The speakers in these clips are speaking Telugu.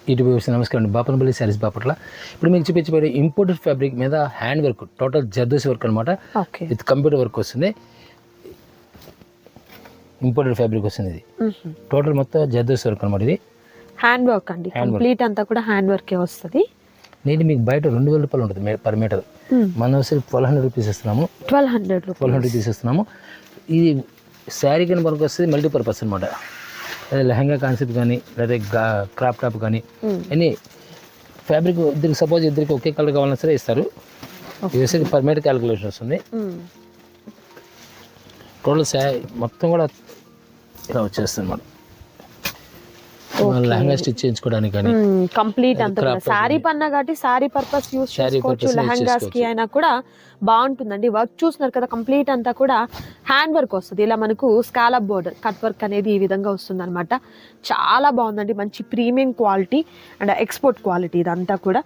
యూట్యూబ్ నమస్కారం అండి. బాపనపల్లి శారీస్ బాపట్ల. ఇప్పుడు మీకు చూపించబోయే ఇంపోర్టెడ్ ఫ్యాబ్రిక్ మీద hand work, total zardozi work అనమాట. విత్ కంప్యూటర్ వర్క్ వస్తుంది. ఇంపోర్టెడ్ ఫ్యాబ్రిక్ వస్తుంది. ఇది టోటల్ మొత్తం జర్దోసి వర్క్ అనమాట. ఇది హ్యాండ్ వర్క్ అండి, కంప్లీట్ అంతా కూడా హ్యాండ్ వర్కే వస్తుంది. నేను మీకు బయట 2000 రూపాయలు ఉంటుంది పర్ మీటర్. మనం వచ్చి 1200 రూపీస్ ఇస్తున్నాము. 1200 రూపీస్ ఇస్తున్నాము. ఇది శారీ కానీ మనకు వస్తుంది మల్టీపర్పస్ అనమాట. అదే లెహంగా కాన్సెప్ట్ కానీ లేదా క్రాప్ టాప్ కానీ ఎనీ ఫ్యాబ్రిక్ ఇద్దరికి సపోజ్ ఇద్దరికి ఒకే కలర్ కావాలన్నా సరే ఇస్తారు. ఇది వచ్చేసి పర్ మీటర్ క్యాలిక్యులేషన్ వస్తుంది. టోటల్ శారీ మొత్తం కూడా ఇలా వచ్చేస్తుంది అన్నమాట. లెహంగా స్టిచ్ చేయించుకోవడానికి కానీ కంప్లీట్ అంతా సారీ పన్నా కాబట్టి సారీ పర్పస్ యూస్ చేసుకోవచ్చు. లెహంగాస్ కి అయినా కూడా బాగుంటుందండి. వర్క్ చూస్తున్నారు కదా, కంప్లీట్ అంతా కూడా హ్యాండ్ వర్క్ వస్తుంది. ఇలా మనకు స్కాలప్ బోర్డర్ కట్ వర్క్ అనేది ఈ విధంగా వస్తుంది అనమాట. చాలా బాగుందండి, మంచి premium quality and export quality ఇదంతా కూడా.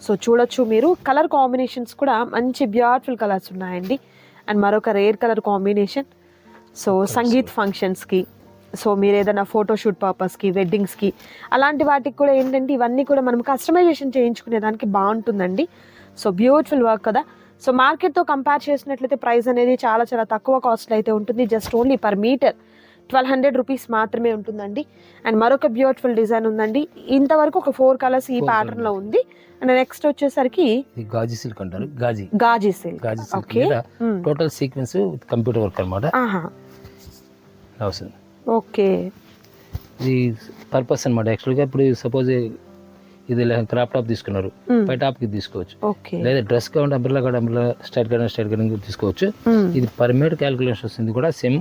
సో చూడొచ్చు మీరు, కలర్ కాంబినేషన్స్ కూడా మంచి బ్యూటిఫుల్ కలర్స్ ఉన్నాయండి. అండ్ మరొక rare colour combination. So sangeet ఫంక్షన్స్కి, సో మీరు ఏదైనా ఫోటోషూట్ పర్పస్కి, వెడ్డింగ్స్కి అలాంటి వాటికి కూడా ఏంటంటే ఇవన్నీ కూడా మనం కస్టమైజేషన్ చేయించుకునే దానికి బాగుంటుందండి. సో బ్యూటిఫుల్ వర్క్ కదా. సో మార్కెట్తో కంపేర్ చేసినట్లయితే ప్రైస్ అనేది చాలా చాలా తక్కువ కాస్ట్లో అయితే ఉంటుంది. Just only per metre 1200 rupees మాత్రమే ఉంటుందండి. అండ్ మరొక బ్యూటిఫుల్ డిజైన్ ఉందండి. ఇంతవరకు ఒక 4 కలర్స్ ఈ ప్యాటర్న్ లో ఉంది. అండ్ నెక్స్ట్ వచ్చేసరికి గాజీ సిల్క్ అంటారు. గాజీ silk. Okay, total sequence with computer work అన్నమాట. ఓకే, ఇది పర్పస్ అనమాట. యాక్చువల్గా ఇప్పుడు సపోజ్ ఇది క్రాప్ టాప్ తీసుకున్నారు, పై టాప్ కి తీసుకోవచ్చు. లేదా డ్రెస్ కావాలంటే అంబ్రెల్లా కూడా అంబ్రెల్లా, స్ట్రైట్ కటింగ్ తీసుకోవచ్చు. ఇది పర్ మీటర్ క్యాలిక్యులేషన్ వస్తుంది కూడా సేమ్.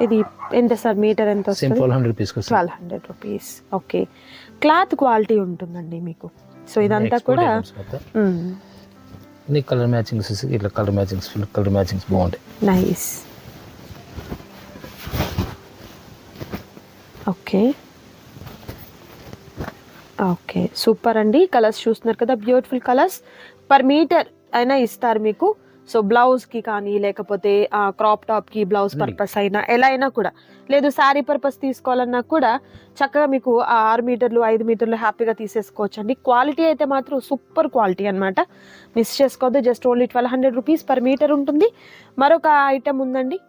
ఇది ఎంత సార్ మీటర్? ఎంత వస్తుంది? 1200 rupees. 1200 rupees. Okay, cloth quality ఉంటుందండి మీకు. సో ఇదంతా కూడా కలర్ మ్యాచింగ్స్, ఇట్లా కలర్ మ్యాచింగ్స్ బాగుంటాయి. నైస్. ఓకే ఓకే, సూపర్ అండి. కలర్స్ చూస్తున్నారు కదా, బ్యూటిఫుల్ కలర్స్. పర్ మీటర్ అయినా ఇస్తారు మీకు. సో బ్లౌజ్కి కానీ లేకపోతే క్రాప్ టాప్కి బ్లౌజ్ పర్పస్ అయినా ఎలా అయినా కూడా, లేదు శారీ పర్పస్ తీసుకోవాలన్నా కూడా చక్కగా మీకు 6 మీటర్లు 5 మీటర్లు హ్యాపీగా తీసేసుకోవచ్చు అండి. క్వాలిటీ అయితే మాత్రం సూపర్ క్వాలిటీ అనమాట. మిస్ చేసుకోవద్దు. Just only 1200 rupees per metre ఉంటుంది. మరొక ఐటమ్ ఉందండి.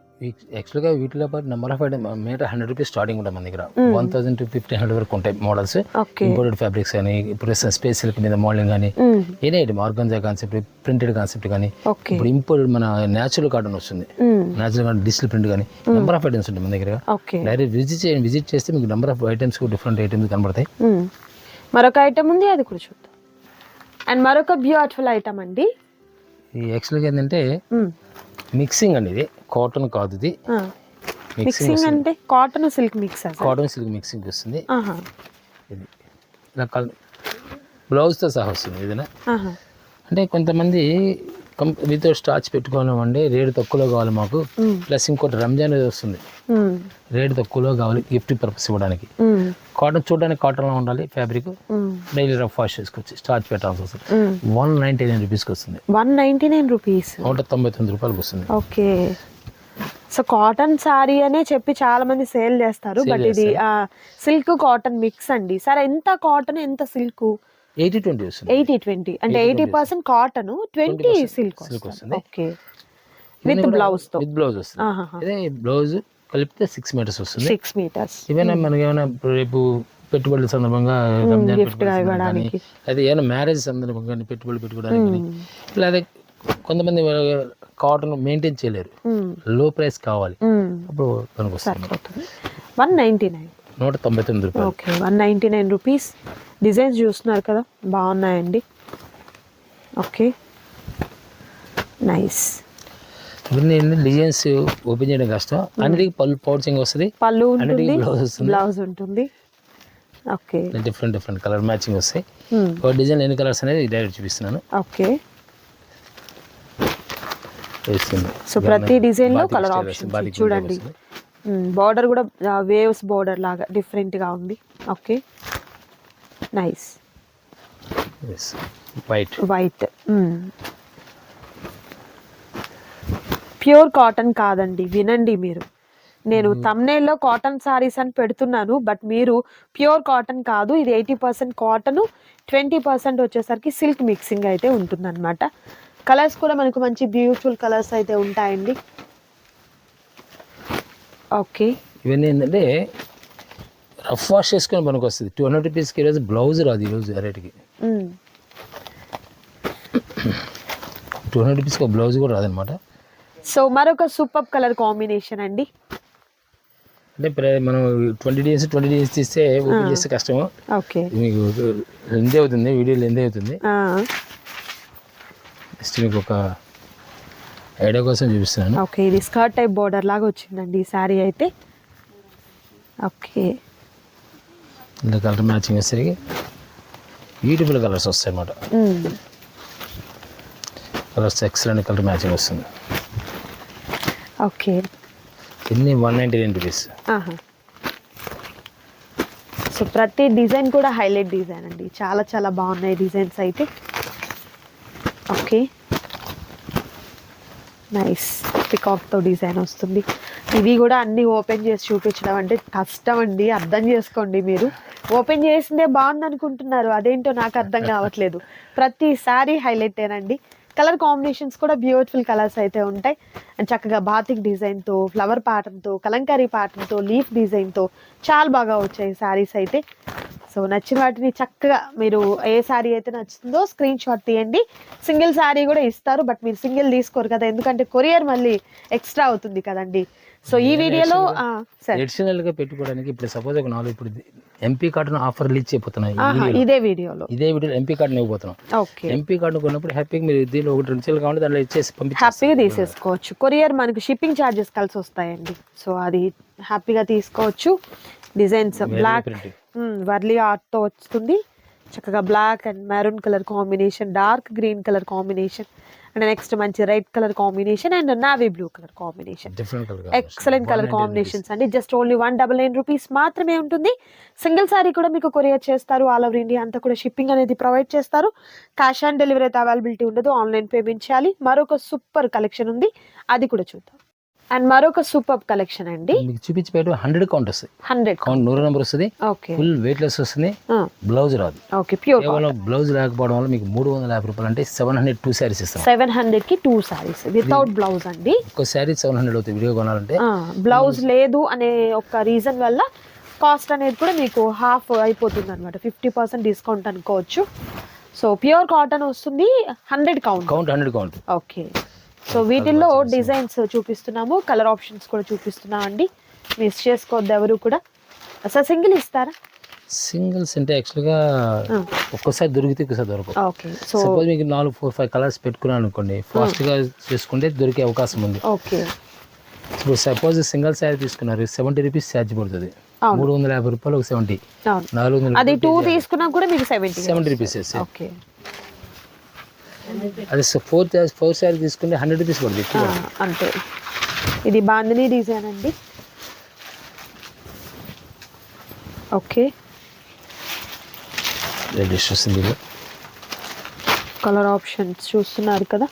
యాక్చువల్గా వీటిలో పాటు number of item metre 100 rupees starting ఉంటుంది మన దగ్గర. 1000 to 1500 వరకు ఉంటాయి మోడల్స్. ఇంపోర్టెడ్ ఫ్యాబ్రిక్స్ కానీ, ఇప్పుడు స్పేస్ సిల్క్ మీద మోడలింగ్ కానీ, ఏదే ఆర్గంజా కాన్సెప్ట్, ప్రింటెడ్ కాన్సెప్ట్ కానీ, ఇప్పుడు ఇంపోర్టెడ్ మన న్యాచురల్ కాటన్ వస్తుంది, న్యాచురల్ కాటన్ డిజిటల్ ప్రింట్ కానీ, నెంబర్ ఆఫ్ ఐటమ్స్ ఉంటాయి మన దగ్గర. డైరెక్ట్ విజిట్ చేస్తే మీకు number of items, different items కనబడతాయి. మరొక ఐటమ్ ఉంది, అది కూడా చూద్దాం. అండ్ మరొక బ్యూటిఫుల్ ఐటమ్ అండి. యాక్చువల్గా ఏంటంటే మిక్సింగ్ అండి. ఇది కాటన్ కాదు, ఇది మిక్సింగ్ అంటే cotton silk mix. Cotton silk mixing వస్తుంది. ఇది ఇలా బ్లౌజ్తో సహా వస్తుంది. ఏదైనా అంటే కొంతమంది వితౌట్ స్టార్చ్ పెట్టుకోవాలండి, రేటు తక్కువలో కావాలి మాకు. ప్లస్ ఇంకోటి రంజాన్ వస్తుంది, రేటు తక్కువలో కావాలి గిఫ్ట్ పర్పస్ ఇవ్వడానికి. కాటన్ చూడడానికి కాటన్లో ఉండాలి ఫ్యాబ్రిక్. డైలీ రఫ్ వాష్ చేసుకోవచ్చు, స్టార్చ్ పెట్టాల్సి వస్తుంది. 199 రూపీస్కి వస్తుంది. 199 రూపీస్, 199 రూపాయలకి వస్తుంది. ఓకే. సో కాటన్ శారీ అనే చెప్పి చాలా మంది సేల్ చేస్తారు, బట్ ఇది సిల్క్ కాటన్ మిక్స్ అండి. సరే, ఎంత కాటన్ ఎంత సిల్క్? 80-20 వస్తుంది. 80-20 అంటే 80% కాటన్, 20 సిల్క్ వస్తుంది. ఓకే, విత్ బ్లౌజ్ తో. విత్ బ్లౌజ్ వస్తుంది. అదే బ్లౌజ్ కలిపితే 6 మీటర్స్ వస్తుంది. 6 మీటర్స్. ఏమైనా మనకి ఏమైనా రేపు పెట్టుబడుల సందర్భంగా అదే ఏమైనా మ్యారేజ్ సందర్భంగా పెట్టుబడులు పెట్టుకోవడానికి, లేదా కొంతమంది కాటన్ మెయింటైన్ చేయలేరు, లో ప్రైస్ కావాలి, అప్పుడు మనకు వస్తుంది. 199 రూపాయలు. Okay, 199 rupees. డిజైన్స్ చూస్తున్నారు కదా, బాగున్నాయండి. Okay, nice. ఇవన్నీ డిజైన్స్ ఓపెన్ చేయడం కష్టం. అన్నిటికీ పళ్ళు పౌచింగ్ వస్తుంది, పళ్ళు ఉంటుంది, బ్లౌజ్ ఉంటుంది. ఓకే, డిఫరెంట్ కలర్ మ్యాచింగ్ వస్తాయి. ఒక డిజైన్ ఎన్ని కలర్స్ అనేది డైరెక్ట్ చూపిస్తున్నాను. ఓకే, సో ప్రతి డిజైన్ లో కలర్ ఆప్షన్ చూడండి. బార్డర్ కూడా వేవ్స్ బార్డర్ లాగా డిఫరెంట్ గా ఉంది. Okay, nice. White pure cotton కాదండి, వినండి మీరు. నేను thumbnail లో కాటన్ సారీస్ అని పెడుతున్నాను, బట్ మీరు ప్యూర్ కాటన్ కాదు, ఇది 80% కాటన్, 20% వచ్చేసరికి సిల్క్ మిక్సింగ్ అయితే ఉంటుందన్నమాట. కలర్స్ కూడా మనకు మంచి బ్యూటిఫుల్ కలర్స్ అయితే ఉంటాయండి. ఓకే, ఇవన్నీ ఏంటంటే రఫ్ వాష్ చేసుకొని మనకు వస్తుంది. 200 రూపీస్కి ఈరోజు బ్లౌజ్ రాదు, ఈరోజు రేటుకి 200 రూపీస్కి ఒక బ్లౌజ్ కూడా రాదనమాట. సో మరొక సూపర్ కలర్ కాంబినేషన్ అండి. అంటే మనం 20 డేస్ తీస్తే ఓపెన్ చేస్తే కష్టము. ఓకే, మీకు లెంత్ అవుతుంది, వీడియో లెంత్ అవుతుంది. జస్ట్ మీకు ఒక ఐడియా కోసం చూపిస్తున్నాను. ఓకే, ఇది స్కర్ట్ టైప్ బోర్డర్ లాగా వచ్చిందండి ఈ శారీ అయితే. ఓకే, ఇలా కలర్ మ్యాచింగ్ వచ్చేసరికి బ్యూటిఫుల్ కలర్స్ వస్తాయి అన్నమాట. కలర్స్ ఎక్సలెంట్ కలర్ మ్యాచింగ్ వస్తుంది. ఓకే, ఇన్ని 199 రూపీస్. సో ప్రతి డిజైన్ కూడా హైలైట్ డిజైన్ అండి, చాలా చాలా బాగున్నాయి డిజైన్స్ అయితే. ఓకే, నైస్ పికాక్తో డిజైన్ వస్తుంది. ఇవి కూడా అన్ని ఓపెన్ చేసి చూపించడం అంటే కష్టం అండి, అర్థం చేసుకోండి. మీరు ఓపెన్ చేసిందే బాగుంది అనుకుంటున్నారు, అదేంటో నాకు అర్థం కావట్లేదు. ప్రతిసారి హైలైటేనండి. కలర్ కాంబినేషన్స్ కూడా బ్యూటిఫుల్ కలర్స్ అయితే ఉంటాయి. అండ్ చక్కగా బాతిక్ డిజైన్తో, ఫ్లవర్ ప్యాటర్న్తో, కలంకారీ ప్యాటర్న్తో, లీఫ్ డిజైన్తో చాలా బాగా వచ్చాయి శారీస్ అయితే. సో నచ్చిన వాటిని చక్కగా మీరు ఏ శారీ అయితే నచ్చుతుందో స్క్రీన్ షాట్ తీయండి. సింగిల్ శారీ కూడా ఇస్తారు, బట్ మీరు సింగిల్ తీసుకోరు కదా, ఎందుకంటే కొరియర్ మళ్ళీ ఎక్స్ట్రా అవుతుంది కదండి. సో ఈ వీడియోలో అడిషనల్ గా పెట్టుకోవడానికి ఇప్పుడు సపోజ్ ఒక 4 ఇప్పుడు ఎంపీ కార్డు ఆఫర్ రిలీజ్ చేయబోతున్నాయి. ఇదే వీడియోలో ఎంపీ కార్డు ఇవ్వబోతున్నాం. ఓకే, ఎంపీ కార్డు కొన్నప్పుడు హ్యాపీగా మీరు దీనిలో 1 2 చీరలు కావాలి దాంట్లో ఇచ్చేసి హ్యాపీగా తీసేసుకోవచ్చు. కొరియర్ మనకు షిప్పింగ్ ఛార్జెస్ కలిసి వస్తాయండి. సో అది హ్యాపీగా తీసుకోవచ్చు. డిజైన్స్ బ్లాక్ వర్లీ ఆర్ట్తో వస్తుంది. చక్కగా black and maroon colour combination, dark green colour combination, and next మంచి red colour combination and navy blue colour combination. Excellent colour combinations అండి. జస్ట్ ఓన్లీ 199 రూపీస్ మాత్రమే ఉంటుంది. సింగిల్ సారీ కూడా మీకు కొరియర్ చేస్తారు, ఆల్ ఓవర్ ఇండియా అంతా కూడా షిప్పింగ్ అనేది ప్రొవైడ్ చేస్తారు. క్యాష్ ఆన్ డెలివరీ అయితే అవైలబిలిటీ ఉండదు, ఆన్లైన్ పేమెంట్ చేయాలి. మరొక సూపర్ కలెక్షన్ ఉంది, అది కూడా చూద్దాం. అండ్ మరొక సూపర్ కలెక్షన్ అండి, మీకు చూపించి 100 కౌంట్ వస్తుంది. 100 కౌంట్ 100 నెంబర్ వస్తుంది. ఓకే, ఫుల్ వెయిట్ లెస్ వస్తుంది. బ్లౌజ్ రాదు. ఓకే, ప్యూర్ కేవలం బ్లౌజ్ లేకపోవడం వల్ల మీకు 350 రూపాయలు అంటే 702 శారీస్ ఇస్తాం. 700 కి 2 సారీస్ వితౌట్ బ్లౌజ్ అండి. ఒక శారీ 700 అవుతుంది వీడియో కొనాలంటే. బ్లౌజ్ లేదు అనే ఒక రీజన్ వల్ల కాస్ట్ అనేది కూడా మీకు హాఫ్ అయిపోతుంది అనమాట, 50% డిస్కౌంట్ అనుకోవచ్చు. సో ప్యూర్ కాటన్ వస్తుంది, 100 కౌంట్. 100 కౌంట్. ఓకే, సో వీటిల్లో డిజైన్స్ చూపిస్తున్నాము, కలర్ ఆప్షన్స్ కూడా చూపిస్తున్నాం అండి, మిస్ చేసుకోవద్దు ఎవరు కూడా. అసలు సింగిల్ ఇస్తారా? సింగిల్స్ అంటే యాక్చువల్గా ఒక్కసారి దొరికితే ఒక్కసారి దొరకదు. ఓకే, సో సపోజ్ మీకు 4 4 5 కలర్స్ పెట్టుకున్నాను అనుకోండి, ఫాస్ట్గా చేసుకుంటే దొరికే అవకాశం ఉంది. ఓకే, ఇప్పుడు సపోజ్ సింగిల్ శారీ తీసుకున్నారు, 70 రూపీస్ ఛార్జ్ పడుతుంది. 350 రూపాయలు ఒక 70, 400. అది 2 తీసుకున్నా కూడా మీకు 70 రూపీస్. ఓకే, అది 4 శారీ తీసుకుంటే 100 రూపీస్ పడుతుంది అంతే. ఇది బాందినీ డిజైన్ అండి. ఓకే, రెడ్డిష్ వస్తుంది. కలర్ ఆప్షన్స్ చూస్తున్నారు కదా.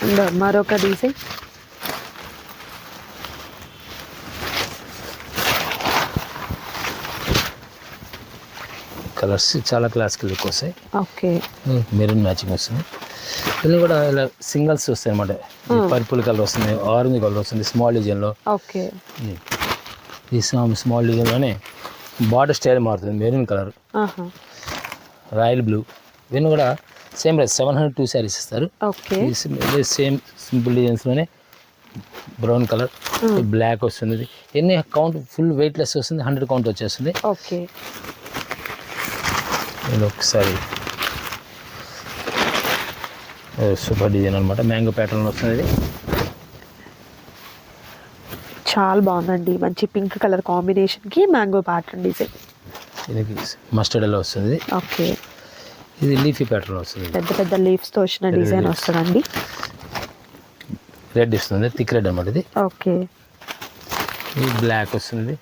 అండ్ మరొక డిజైన్, కలర్స్ చాలా క్లాసికల్ లుక్ వస్తాయి. ఓకే, మెరూన్ మ్యాచింగ్ వస్తుంది. ఇవన్నీ కూడా ఇలా సింగల్స్ వస్తాయి అన్నమాట. పర్పుల్ కలర్ వస్తుంది, ఆరెంజ్ కలర్ వస్తుంది స్మాల్ డిజైన్లో. ఓకే, ఈ స్మాల్ డిజైన్లోనే బార్డర్ స్టైల్ మారుతుంది. మెరూన్ కలర్, రాయల్ బ్లూ, ఇవన్నీ కూడా సేమ్ ప్రైస్ 702 శారీస్ ఇస్తారు. ఓకే, సేమ్ సింపుల్ డిజైన్స్లోనే బ్రౌన్ కలర్, బ్లాక్ వస్తుంది. ఎన్ని కౌంట్ ఫుల్ వెయిట్ లెస్ వస్తుంది, 100 కౌంట్ వచ్చేస్తుంది. ఓకే, ఇది ఒకసారి సూపర్ డిజైన్ అనమాట, మ్యాంగో ప్యాటర్న్ వస్తుంది. చాలా బాగుందండి, మంచి పింక్ కలర్ కాంబినేషన్కి మ్యాంగో ప్యాటర్న్ డిజైన్. ఇది మస్టర్డ్ ఎలా వస్తుంది. ఓకే, ఇది లీఫీ ప్యాటర్న్ వస్తుంది, పెద్ద పెద్ద లీవ్స్తో వచ్చిన డిజైన్ వస్తుందండి. రెడ్ ఇస్తుంది, థిక్ రెడ్ అనమాట ఇది. ఓకే, ఇది బ్లాక్ వస్తుంది.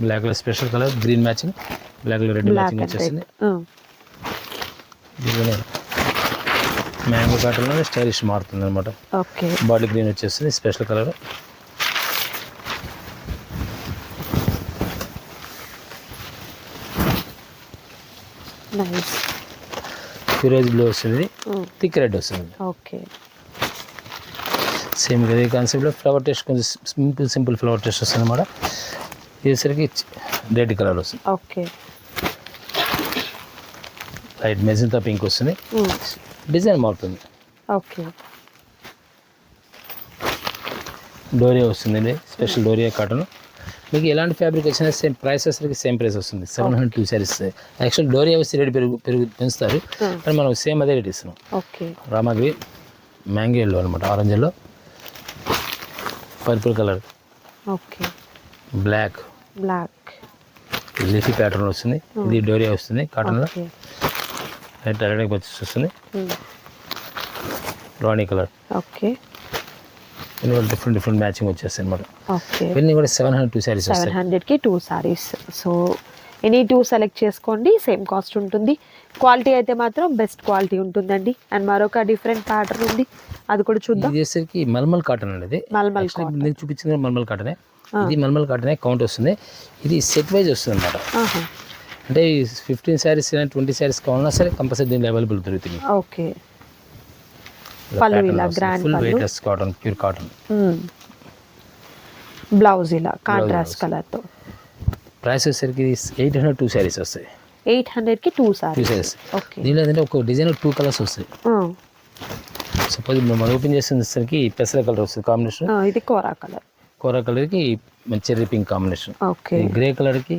బ్లాక్లో స్పెషల్ కలర్ గ్రీన్ మ్యాచింగ్, బ్లాక్లో రెడ్ మ్యాచింగ్ వచ్చేసింది. మ్యాంగో కాటన్లో స్టైలిష్ మారుతుంది అనమాట. ఓకే. బాడీ గ్రీన్ వచ్చేస్తుంది స్పెషల్ కలర్. నైస్. ఫిరోజ్ బ్లూ వస్తుంది, థిక్ రెడ్ వస్తుంది. ఓకే. సేమ్ ఇదే కాన్సెప్ట్లో ఫ్లవర్ టెస్ట్ కొంచెం సింపుల్ ఫ్లవర్ టెస్ట్ వస్తుంది అనమాట. ఇదేసరికి రెడ్ కలర్ వస్తుంది. ఓకే. లైట్ మెజంతా పింక్ వస్తుంది. డిజైన్ మారుతుంది. ఓకే. డోరియా వస్తుంది, స్పెషల్ డోరియా కాటన్. మీకు ఎలాంటి ఫ్యాబ్రిక్ వచ్చినా సేమ్ ప్రైస్ వచ్చేసరికి సేమ్ ప్రైస్ వస్తుంది. 702 శారీస్. యాక్చువల్ డోరియా వచ్చి రేట్ పెంచుతారు, కానీ మనం సేమ్ అదే రేట్ ఇస్తున్నాం. ఓకే. రామాగ్రి మ్యాంగో ఎల్లో అనమాట, orange yellow, purple colour, okay, black leafy pattern వస్తుంది. ఇది డోరియా వస్తుంది కాటన్లో. రెడ్ అరడిక్ వచ్చేసి వస్తుంది. రాణి కలర్. ఓకే. డిఫరెంట్ మ్యాచింగ్ వచ్చేస్తాయి అనమాట. ఓకే. ఇవన్నీ కూడా 702 శారీస్ వస్తాయి. 700కి 2 సారీస్. సో ఎనీ 2 సెలెక్ట్ చేసుకోండి, సేమ్ కాస్ట్ ఉంటుంది. క్వాలిటీ అయితే మాత్రం బెస్ట్ క్వాలిటీ ఉంటుందండి. అండ్ మరొక డిఫరెంట్ ప్యాటర్న్ ఉంది, అది కూడా చూద్దాం. ఇది వచ్చేసరికి మల్మల్ కాటన్ అండి. మల్మల్ నేను చూపించింది మల్మల్ కాటనే. ఇది మల్మల్ కాటనే కౌంట్ వస్తుంది. ఇది సెట్ వైజ్ వస్తుంది అనమాట. అంటే 15 శారీస్ 20 శారీస్ కావాలన్నా సరే కంపల్సరీ దీనిలో అవైలబుల్ దొరుకుతుంది. ఓకే. పళ్ళు ఇలా grand full weightless cotton, pure cotton. Blouse ఇలా కాంట్రాస్ట్ కలర్ తో. ప్రైస్ వచ్చేసరికి 802 శారీస్ వస్తాయి. 800కి 2 సారీస్. ఓకే. దీనిలో ఏంటంటే ఒక డిజైన్ 2 కలర్స్ వస్తాయి. సపోజ్ మనం ఓపెన్ చేసేసరికి పెసర కలర్ వస్తుంది కాంబినేషన్. ఇది కోరా కలర్కి cherry pink combination. Okay. Grey కలర్కి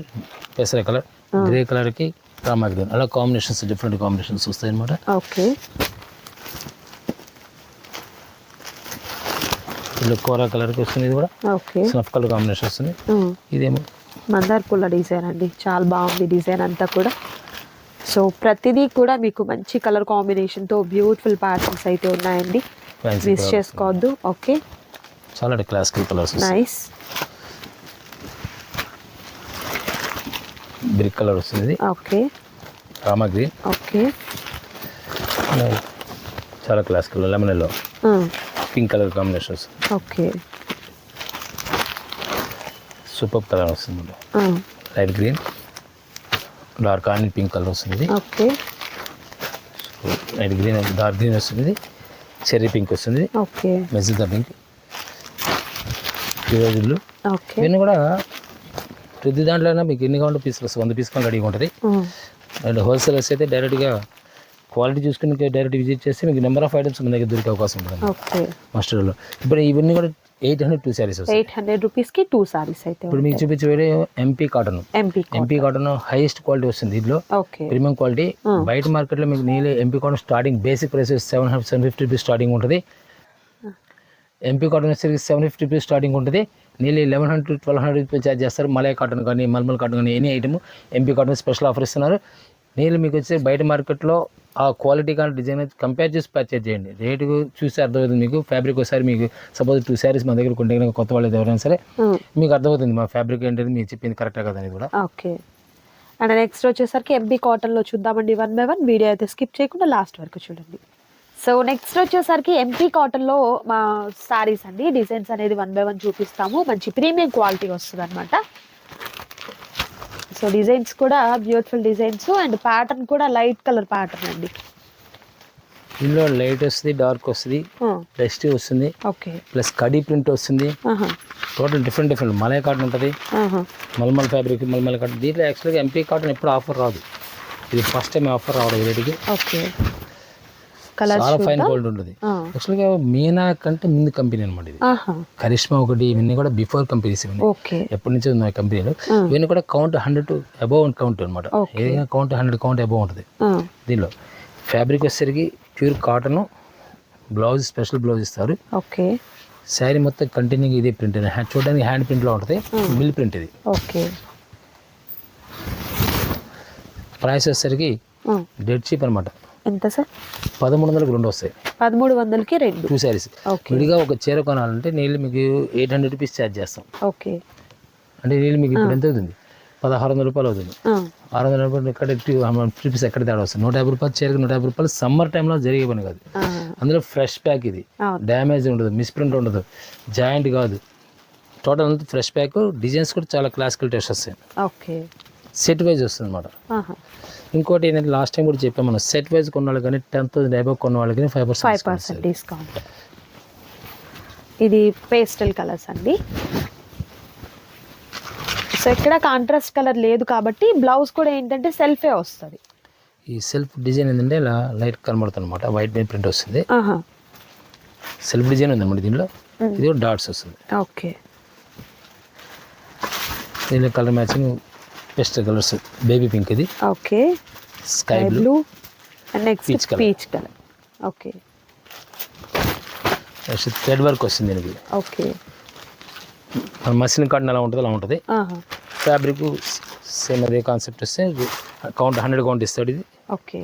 పెసర కలర్, గ్రే కలర్కి రామా గ్రీన్, అలా కాంబినేషన్స్ డిఫరెంట్ కాంబినేషన్స్ వస్తాయి అనమాట. ఓకే. ఇలా కోరా కలర్కి వస్తుంది. ఇది కూడా ఓకే. స్నఫ్ కలర్ కాంబినేషన్ వస్తుంది. ఇదేమో మందార్ పూల డిజైన్ అండి, చాలా బాగుంది డిజైన్ అంతా కూడా. సో ప్రతిదీ కూడా మీకు మంచి కలర్ కాంబినేషన్తో బ్యూటిఫుల్ ప్యాటర్న్స్ అయితే ఉన్నాయండి, మిస్ చేసుకోవద్దు. ఓకే. చాలా classical colours. Nice. Brick colour వస్తుంది. ఓకే. రామా గ్రీన్. ఓకే. చాలా classical lemon yellow, pink colour combination వస్తుంది. ఓకే. సూపర్ కలర్ వస్తుంది. Light green, dark onion pink colour వస్తుంది. Okay. Light green, dark green వస్తుంది. చెర్రీ పింక్ వస్తుంది. ఓకే. మెజంతా పింక్, ఫిరోజ్ బ్లూ. ఓకే. ఇవన్నీ కూడా ప్రతి దాంట్లో మీకు ఎన్ని కావాలంటే పీసులు 100 పీసులు రెడీగా ఉంటుంది. అండ్ హోల్సేలర్స్ అయితే డైరెక్ట్గా క్వాలిటీ చూసుకుని డైరెక్ట్ విజిట్ చేస్తే మీకు నెంబర్ ఆఫ్ ఐటమ్స్ మన దగ్గర దొరికే అవకాశం ఉంటుంది. ఓకే. మస్టర్డ్లో ఇప్పుడు ఇవన్నీ కూడా 802 శారీస్ వస్తాయి. 800 రూపీస్కి 2 సారీస్ అయితే. ఇప్పుడు మీకు చూపించే వేరే ఎంపీ కాటన్ హైయెస్ట్ క్వాలిటీ వస్తుంది. దీంట్లో ప్రీమియం క్వాలిటీ. బయట మార్కెట్లో మీకు నీళ్ళు MP cotton starting basic price 750 rupees starting ఉంటుంది. ఎంపీ కాటన్ వచ్చేసరికి 750 రూపీస్ స్టార్టింగ్ ఉంటుంది. నీళ్ళు 1100-1200 రూపీస్ ఛార్జ్ చేస్తారు. మలై కాటన్ కానీ మల్మల్ కాటన్ కానీ any item MP cotton special offer ఇస్తున్నారు. నీళ్ళు మీకు వచ్చే బయట మార్కెట్లో ఆ క్వాలిటీ కానీ డిజైన్ కంపేర్ చేసి పర్చేజ్ చేయండి. రేటు చూసి అర్థమవుతుంది మీకు. ఫ్యాబ్రిక్ ఒకసారి మీకు సపోజ్ 2 శారీస్ మన దగ్గర కొంటే కొత్త వాళ్ళు ఎవరైనా సరే మీకు అర్థమవుతుంది మా ఫ్యాబ్రిక్ ఏంటంటే మీరు చెప్పింది కరెక్టే కదా అనేది కూడా. ఓకే. అండ్ నెక్స్ట్ వచ్చేసరికి ఎంపీ కాటన్లో చూద్దామండి 1 by 1. వీడియో అయితే స్కిప్ చేయకుండా లాస్ట్ వరకు చూడండి. సో నెక్స్ట్ వచ్చేసరికి ఎంపీ కాటన్లో మా శారీస్ అండి. డిజైన్స్ అనేది 1 by 1 చూపిస్తాము. మంచి ప్రీమియం క్వాలిటీ వస్తుంది అనమాట. సో డిజైన్స్ కూడా బ్యూటిఫుల్ డిజైన్స్ అండ్ ప్యాటర్న్ కూడా లైట్ కలర్ ప్యాటర్న్ అండి. ఇందులో లైట్ వస్తుంది, డార్క్ వస్తుంది, డస్టీ వస్తుంది, ఓకే, ప్లస్ కడీ ప్రింట్ వస్తుంది. టోటల్ డిఫరెంట్ మలై కాటన్ ఉంటుంది, మల్మల్ ఫ్యాబ్రిక్, మల్మల్ కాటన్. దీంట్లో యాక్చువల్గా ఎంపీ కాటన్ ఎప్పుడు ఆఫర్ రాదు. ఇది ఫస్ట్ టైం ఆఫర్ రావడం వీటికి. ఓకే. చాలా ఫైన్ గోల్డ్ ఉంటుంది. యాక్చువల్గా మీనా కంటే ముందు కంపెనీ అనమాట ఇది. కరిష్మా ఒకటి, ఇవన్నీ కూడా బిఫోర్ కంపెనీస్. ఇవన్నీ ఎప్పటి నుంచో ఉన్నాయి కంపెనీలు. ఇవన్నీ కూడా కౌంట్ 100 అబౌవ్ కౌంట్ అనమాట. ఏదైనా కౌంట్ 100 కౌంట్ అబౌవ్ ఉంటుంది. దీనిలో ఫ్యాబ్రిక్ వచ్చేసరికి pure cotton, blouse special blouse ఇస్తారు. ఓకే. శారీ మొత్తం కంటిన్యూగా ఇదే ప్రింట్, చూడడానికి హ్యాండ్ ప్రింట్లో ఉంటుంది, మిల్ ప్రింట్ ఇది. ఓకే. ప్రైస్ వచ్చేసరికి డెడ్ చీప్ అనమాట. ఎంత సార్? 1300కి 2 వస్తాయి. 1300కి 2 శారీస్. విడిగా ఒక చీర కొనాలంటే నీళ్ళు మీకు 800 రూపీస్ ఛార్జ్ చేస్తాం. ఓకే. అంటే నీళ్ళు మీకు ఇప్పుడు ఎంత అవుతుంది? 1600 రూపాయలు అవుతుంది. 600 రూపాయలు ఎక్కడ రూపీస్ ఎక్కడ తేడా వస్తుంది? 150 రూపాయలు చీరకు 150 రూపాయలు సమ్మర్ టైంలో జరిగే పని కాదు. అందులో ఫ్రెష్ ప్యాక్ ఇది, డ్యామేజ్ ఉండదు, మిస్ప్రింట్ ఉండదు, జాయింట్ కాదు, టోటల్ అంతా ఫ్రెష్ ప్యాక్. డిజైన్స్ కూడా చాలా క్లాసికల్ టేస్ట్ వస్తాయి. ఓకే, సెట్ వైజ్ వస్తుంది అనమాట. ఇంకోటి ఏంటంటే లాస్ట్ టైం కూడా చెప్పాం మనం, సెట్ వైజ్ కొన్న వాళ్ళకి కానీ 10,000 అబౌవ్ కొన్న వాళ్ళకి 5% డిస్కౌంట్. ఇది పేస్టల్ కలర్స్ అండి. సో ఇక్కడ కాంట్రాస్ట్ కలర్ లేదు కాబట్టి బ్లౌజ్ కూడా ఏంటంటే సెల్ఫే వస్తుంది. ఈ సెల్ఫ్ డిజైన్ ఏంటంటే ఇలా లైట్ కనబడుతుంది అనమాట, వైట్ మీద ప్రింట్ వస్తుంది. సెల్ఫ్ డిజైన్ ఉంది అన్నమాట దీనిలో. ఇది కూడా డాట్స్ వస్తుంది. ఓకే, దీనిలో colour matching pastel colours, baby pink ఇది, okay, sky blue and next peach colour. Okay, next thread work వస్తుంది దీనికి. ఓకే, మన మసిన్ కాటన్ ఎలా ఉంటుంది అలా ఉంటుంది. ఫ్యాబ్రిక్ సేమ్ అదే కాన్సెప్ట్ వస్తే కౌంట్ 100 కౌంట్ ఇస్తాడు ఇది. ఓకే,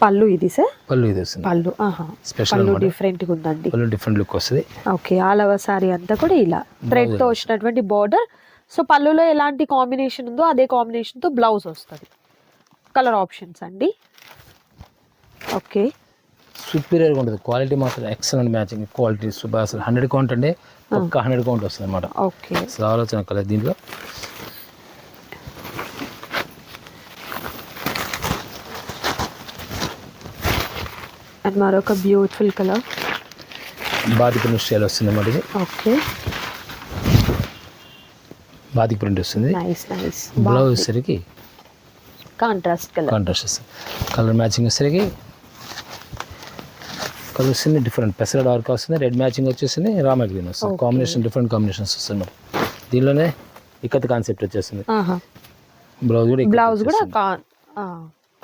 పళ్ళు ఇది సార్, పళ్ళు ఇది వస్తుంది. పళ్ళు స్పెషల్ డిఫరెంట్గా ఉందండి. పళ్ళు డిఫరెంట్ లుక్ వస్తుంది. ఓకే, ఆల్ ఓవర్ సారీ అంతా కూడా ఇలా థ్రెడ్ తో వచ్చినటువంటి బోర్డర్. సో పళ్ళులో ఎలాంటి కాంబినేషన్ ఉందో అదే కాంబినేషన్ తో బ్లౌజ్ వస్తుంది. కలర్ ఆప్షన్స్ అండి. ఓకే, సూపీరియర్గా ఉంటుంది, క్వాలిటీ మాత్రం ఎక్సలెంట్ మ్యాచింగ్, క్వాలిటీ సూపర్. అసలు 100 కౌంట్ అంటే ఒక్క 100 కౌంట్ వస్తుంది అనమాట. ఓకే, అసలు ఆలోచన కలర్ దీంట్లో. అండ్ మరొక beautiful colour batik print style వస్తుంది అన్నమాట ఇది. ఓకే, బాతిక్ ప్రింట్ వస్తుంది. Nice nice. బ్లౌజ్ వచ్చేసరికి కాంట్రాస్ట్ వస్తుంది. కలర్ మ్యాచింగ్ వచ్చేసరికి కలర్ వస్తుంది డిఫరెంట్, పెసర డార్క్ వస్తుంది, రెడ్ మ్యాచింగ్ వచ్చేసింది, రామా గ్రీన్ వస్తుంది. కాంబినేషన్ డిఫరెంట్ కాంబినేషన్స్ వస్తుంది మరి. దీనిలోనే ఇక్కత్ కాన్సెప్ట్ వచ్చేసింది. బ్లౌజ్ కూడా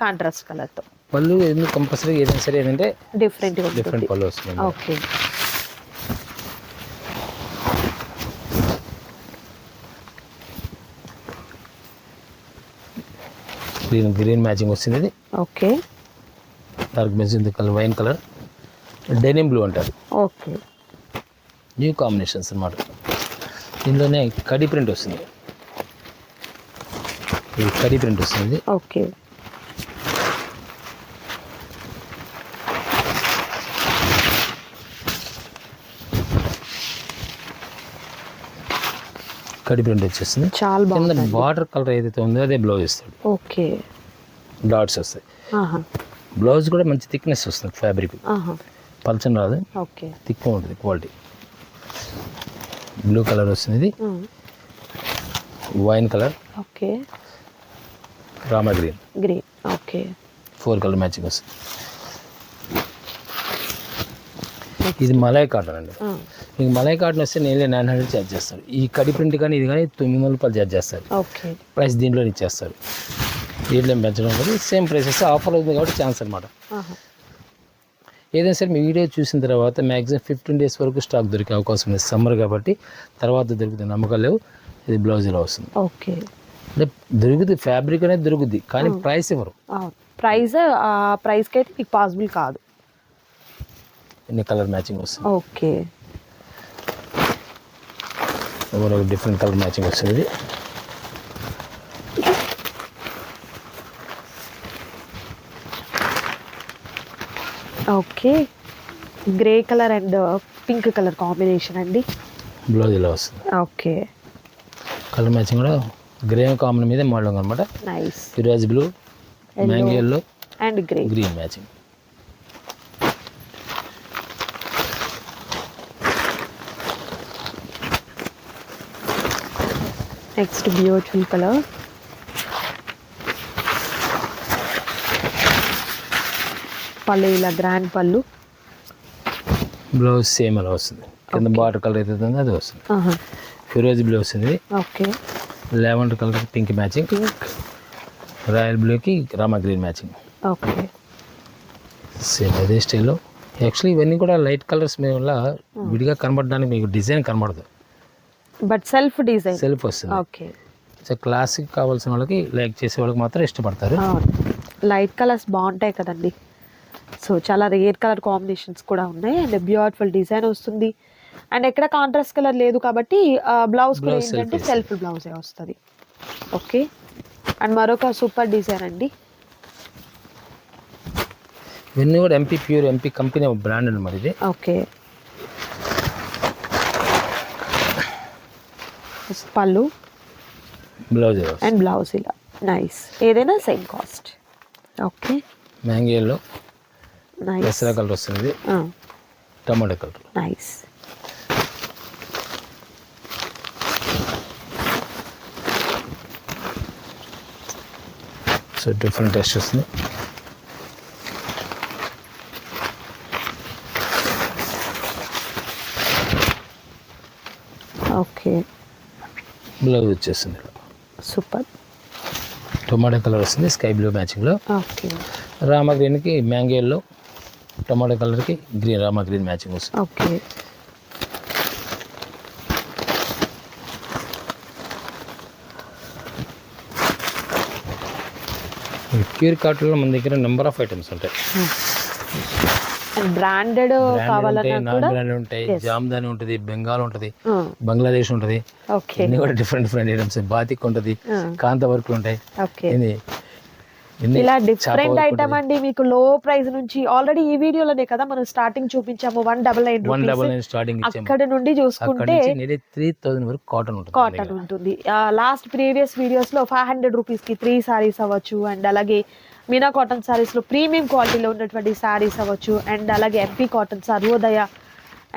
కాంట్రాస్ట్ కలర్ తో. పళ్ళు ఎందుకు కంపల్సరీ ఏదైనా సరే ఏంటంటే డిఫరెంట్ పళ్ళు వస్తుంది. ఓకే, గ్రీన్ మ్యాచింగ్ వస్తుంది ఇది. Okay, dark matching colour, wine colour, denim blue అంటారు. ఓకే, న్యూ కాంబినేషన్స్ అన్నమాట. దీనిలోనే కడి ప్రింట్ వస్తుంది, ఇది కడి ప్రింట్ వస్తుంది. ఓకే, కడి ప్రింట్ వచ్చేస్తుంది. చాలా బాగుంది. బార్డర్ కలర్ ఏదైతే ఉందో అదే బ్లౌజ్ ఇస్తాడు. ఓకే, డాట్స్ వస్తాయి. బ్లౌజ్ కూడా మంచి థిక్నెస్ వస్తుంది, ఫ్యాబ్రిక్ పల్చని రాదు, ఓకే, థిక్ ఉంటుంది క్వాలిటీ. బ్లూ కలర్ వస్తుంది, ఇది wine colour, okay, Rama green, green. Okay, 4 colour matching వస్తుంది. ఇది మలై కాటన్ అండి. మీకు మలై కాటన్ వస్తే నేను 900 ఛార్జ్ చేస్తారు. ఈ కడి ప్రింట్ కానీ ఇది కానీ 900 రూపాయలు ఛార్జ్ చేస్తారు. ఓకే, ప్రైస్ దీంట్లో ఇచ్చేస్తారు. దీంట్లో పెంచడం వల్ల సేమ్ ప్రైస్ వస్తే ఆఫర్ అవుతుంది కాబట్టి ఛాన్స్ అనమాట. ఏదైనా సరే మీ వీడియో చూసిన తర్వాత మ్యాక్సిమం 15 డేస్ వరకు స్టాక్ దొరికే అవకాశం ఉంది. సమ్మర్ కాబట్టి తర్వాత దొరుకుతుంది, నమ్మకాలు లేవు. ఇది బ్లౌజ్ ఇలా వస్తుంది. ఓకే, అంటే దొరుకుతుంది, ఫ్యాబ్రిక్ అనేది దొరుకుతుంది కానీ ప్రైస్ ఇవ్వరు. ప్రైస్కి అయితే మీకు పాసిబుల్ కాదు. ఇన్ని కలర్ మ్యాచింగ్ వస్తుంది. ఓకే, ఒక డిఫరెంట్ కలర్ మ్యాచింగ్ వస్తుంది. ఇది okay, grey colour and pink colour combination అండి. బ్లౌజ్ ఇలా వస్తుంది. ఓకే, కలర్ మ్యాచింగ్ కూడా గ్రే కామన్ మీద మోడల్ అనమాట. నైస్. ఫిరోజ్ blue, mango yellow and green matching. Next beautiful colour, పళ్ళు ఇలా గ్రాండ్ పళ్ళు. బ్లౌజ్ సేమ్ అలా వస్తుంది, కింద బార్డర్ కలర్ అయితే ఉందో అది వస్తుంది. ఫిరోజ్ బ్లూ వస్తుంది. Okay, lavender colour pink matching, royal బ్లూకి Rama green matching. Okay, same అదే స్టైల్లో. యాక్చువల్లీ ఇవన్నీ కూడా లైట్ కలర్స్ వల్ల విడిగా కనబడడానికి మీకు డిజైన్ కనబడదు, బట్ సెల్ఫ్ డిజైన్ సెల్ఫ్ వస్తుంది. ఓకే, సో క్లాసిక్ కావాల్సిన వాళ్ళకి లైక్ చేసే వాళ్ళకి మాత్రం ఇష్టపడతారు. లైట్ కలర్స్ బాగుంటాయి కదండి. సో చాలా రేర్ కలర్ కాంబినేషన్స్ కూడా ఉన్నాయి అండ్ బ్యూటిఫుల్ డిజైన్ వస్తుంది. అండ్ ఎక్కడ కాంట్రాస్ట్ కలర్ లేదు కాబట్టి బ్లౌజ్ కూడా ఏంటంటే సెల్ఫ్ బ్లౌజే వస్తుంది. ఓకే, అండ్ మరొక సూపర్ డిజైన్ అండి. ఇవన్నీ కూడా MP pure MP company brand అనమాట ఇది. ఓకే, పళ్ళు బ్లౌజ్ అండ్ బ్లౌజ్ ఇలా నైస్. ఏదైనా సేమ్ కాస్ట్. ఓకే, మ్యాంగోలో నైస్. దసరా కలర్ వస్తుంది, tomato colour. Nice. So different taste వస్తుంది. ఓకే, బ్లౌజ్ వచ్చేస్తుంది సూపర్. టొమాటో కలర్ వస్తుంది, స్కై బ్లూ మ్యాచింగ్లో. ఓకే, రామా గ్రీన్కి మ్యాంగోలో టొమాటో కలర్కి గ్రీన్ రామా గ్రీన్ మ్యాచింగ్ వస్తుంది. ఓకే, ప్యూర్ కాటన్లో మన దగ్గర నెంబర్ ఆఫ్ ఐటమ్స్ ఉంటాయి. బ్రాండెడ్ కావాలన్నా నాన్ కూడా బ్రాండెడ్ ఉంటాయి, జామ్దాని ఉంటుంది, బెంగాల్ ఉంటుంది, Ah. బంగ్లాదేశ్ ఉంటుంది. ఓకే, ఇన్ని కూడా డిఫరెంట్ ఐటమ్స్. బాతిక్ ఉంటుంది, కాంత వర్క్ ఉంటాయి. ఓకే, ఇన్ని ఇలా డిఫరెంట్ ఐటమ్ అండి. మీకు లో ప్రైస్ నుంచి ఆల్రెడీ ఈ వీడియోలోనే కదా మనం స్టార్టింగ్ చూపించాము 199 199 స్టార్టింగ్ ఇచ్చాము. అక్కడ నుండి అక్కడ చూసుకుంటే నుంచి 3000 వరకు కాటన్ ఉంటుంది. కాటన్ ఉంటుంది. లాస్ట్ ప్రీవియస్ వీడియోస్ లో 500 రూపీస్ కి 3 సారీస్ అవ్వచ్చు, అండ్ అలాగే మీనా కాటన్ సారీస్ లో ప్రీమియం క్వాలిటీలో ఉన్నటువంటి సారీస్ అవ్వచ్చు, అండ్ అలాగే ఎంపీ కాటన్ సర్వోదయ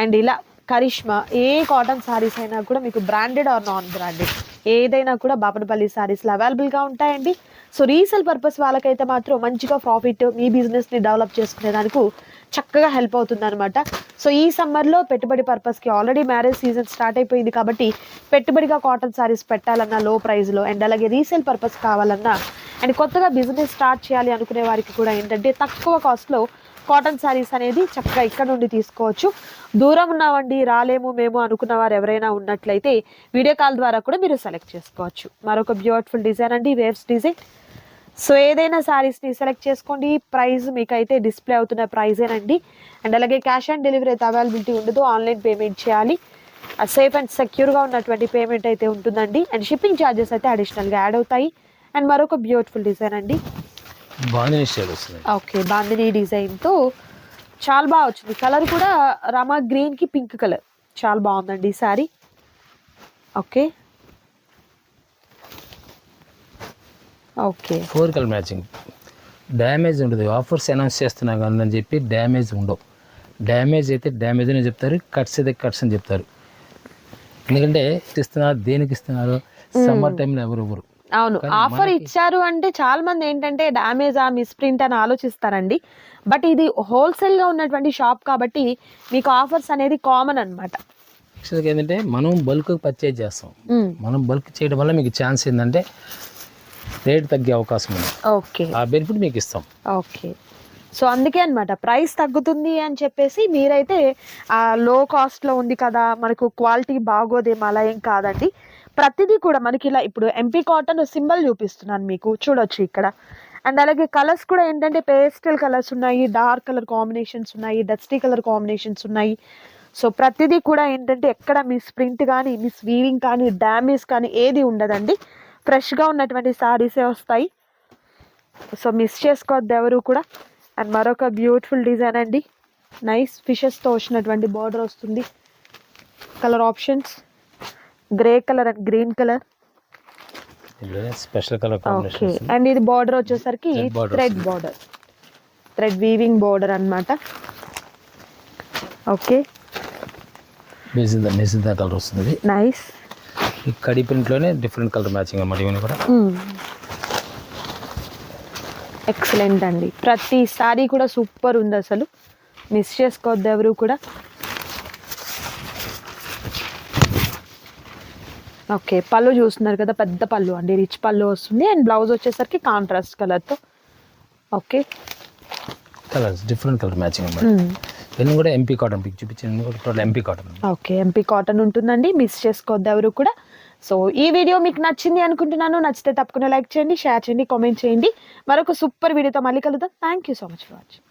అండ్ ఇలా కరిష్మా ఏ కాటన్ సారీస్ అయినా కూడా మీకు బ్రాండెడ్ ఆర్ నాన్ బ్రాండెడ్ ఏదైనా కూడా బాపనపల్లి సారీస్లో అవైలబుల్గా ఉంటాయండి. సో రీసేల్ పర్పస్ వాళ్ళకైతే మాత్రం మంచిగా ప్రాఫిట్ మీ బిజినెస్ని డెవలప్ చేసుకునేదానికి చక్కగా హెల్ప్ అవుతుంది అనమాట. సో ఈ సమ్మర్లో పెట్టుబడి పర్పస్కి ఆల్రెడీ మ్యారేజ్ సీజన్ స్టార్ట్ అయిపోయింది కాబట్టి పెట్టుబడిగా కాటన్ సారీస్ పెట్టాలన్నా లో ప్రైస్లో, అండ్ అలాగే రీసేల్ పర్పస్ కావాలన్నా, అండ్ కొత్తగా బిజినెస్ స్టార్ట్ చేయాలి అనుకునే వారికి కూడా ఏంటంటే తక్కువ కాస్ట్లో కాటన్ శారీస్ అనేది చక్కగా ఇక్కడ నుండి తీసుకోవచ్చు. దూరం ఉన్నామండి రాలేము మేము అనుకున్న వారు ఎవరైనా ఉన్నట్లయితే వీడియో కాల్ ద్వారా కూడా మీరు సెలెక్ట్ చేసుకోవచ్చు. మరొక బ్యూటిఫుల్ డిజైన్ అండి, వేవ్స్ డిజైన్. సో ఏదైనా శారీస్ని సెలెక్ట్ చేసుకోండి. ప్రైస్ మీకైతే డిస్ప్లే అవుతున్న ప్రైజేనండి. అండ్ అలాగే క్యాష్ ఆన్ డెలివరీ అయితే అవైలబిలిటీ ఉండదు, ఆన్లైన్ పేమెంట్ చేయాలి. సేఫ్ అండ్ సెక్యూర్గా ఉన్నటువంటి పేమెంట్ అయితే ఉంటుందండి. అండ్ షిప్పింగ్ ఛార్జెస్ అయితే అడిషనల్గా యాడ్ అవుతాయి. అండ్ మరొక బ్యూటిఫుల్ డిజైన్ అండి, బాందిని స్టైల్ వస్తుంది. ఓకే, బాందిని డిజైన్తో చాలా బాగా వచ్చింది. కలర్ కూడా రామా గ్రీన్కి పింక్ కలర్ చాలా బాగుందండి ఈ sari. Okay, okay, 4 colour matching. Damage ఉంటుంది, ఆఫర్స్ అనౌన్స్ చేస్తున్నా కానీ అని చెప్పి డ్యామేజ్ ఉండవు. డ్యామేజ్ అయితే డ్యామేజ్ అని చెప్తారు, కట్స్ అయితే కట్స్ అని చెప్తారు. ఎందుకంటే ఇస్తున్నారు, దేనికి ఇస్తున్నారు, సమ్మర్ టైంలో ఎవరు అవును ఆఫర్ ఇచ్చారు అంటే చాలా మంది ఏంటంటే డ్యామేజ్ మిస్ప్రింట్ అని ఆలోచిస్తారండి. బట్ ఇది హోల్సేల్ గా ఉన్నటువంటి షాప్ కాబట్టి మీకు ఆఫర్స్ అనేది కామన్ అన్నమాట. యాక్చువల్గా ఏంటంటే మనం బల్క్ పర్చేజ్ చేస్తాం. మనం బల్క్ చేయడం వల్ల మీకు ఛాన్స్ ఏంటంటే రేట్ తగ్గే అవకాశం ఉంది. ఓకే, ఆ బెనిఫిట్ మీకు ఇస్తాం. ఓకే, సో అందుకే అన్నమాట ప్రైస్ తగ్గుతుంది అని చెప్పేసి మీరైతే లో కాస్ట్లో ఉంది కదా మనకు క్వాలిటీ బాగోదేమో అలా ఏం కాదండి. ప్రతిదీ కూడా మనకి ఇలా ఇప్పుడు ఎంపీ కాటన్ సింబల్ చూపిస్తున్నాను మీకు చూడొచ్చు ఇక్కడ. అండ్ అలాగే కలర్స్ కూడా ఏంటంటే పేస్టల్ కలర్స్ ఉన్నాయి, డార్క్ కలర్ కాంబినేషన్స్ ఉన్నాయి, డస్టీ కలర్ కాంబినేషన్స్ ఉన్నాయి. సో ప్రతిదీ కూడా ఏంటంటే ఎక్కడ మిస్ ప్రింట్ కానీ మిస్ వీవింగ్ కానీ డ్యామేజ్ కానీ ఏది ఉండదండి. ఫ్రెష్గా ఉన్నటువంటి శారీసే వస్తాయి. సో మిస్ చేసుకోవద్దు ఎవరు కూడా. అండ్ మరొక బ్యూటిఫుల్ డిజైన్ అండి, నైస్ ఫిషెస్తో వచ్చినటువంటి బార్డర్ వస్తుంది. Colour options grey colour and green colour. Special colour okay, and ఇది బార్డర్ వచ్చేసరికి thread border, thread weaving border అన్నమాట. ఓకే, మెజిందా కలర్ వస్తుంది, నైస్. ఈ కడి ప్రింట్లోనే డిఫరెంట్ కలర్ మ్యాచింగ్ అన్నమాట. ఇవన్నీ కూడా ఎక్సలెంట్ అండి. ప్రతి సారీ కూడా సూపర్ ఉంది, అసలు మిస్ చేసుకోవద్దు ఎవరు కూడా. ఓకే, పళ్ళు చూస్తున్నారు కదా, పెద్ద పళ్ళు అండి, రిచ్ పళ్ళు వస్తుంది. అండ్ బ్లౌజ్ వచ్చేసరికి కాంట్రాస్ట్ కలర్తో. Okay, colours different colour matching అన్నమాట. ఇవన్నీ కూడా ఎంపీ కాటన్ పిక్ చూపించింది కూడా total MP cotton. Okay, MP cotton ఉంటుందండి, మిస్ చేసుకోవద్దు ఎవరు కూడా. సో ఈ వీడియో మీకు నచ్చింది అనుకుంటున్నాను. నచ్చితే తప్పకుండా లైక్ చేయండి, షేర్ చేయండి, కామెంట్ చేయండి. మరొక సూపర్ వీడియోతో మళ్ళీ కలుద్దాం. Thank you so much for watching.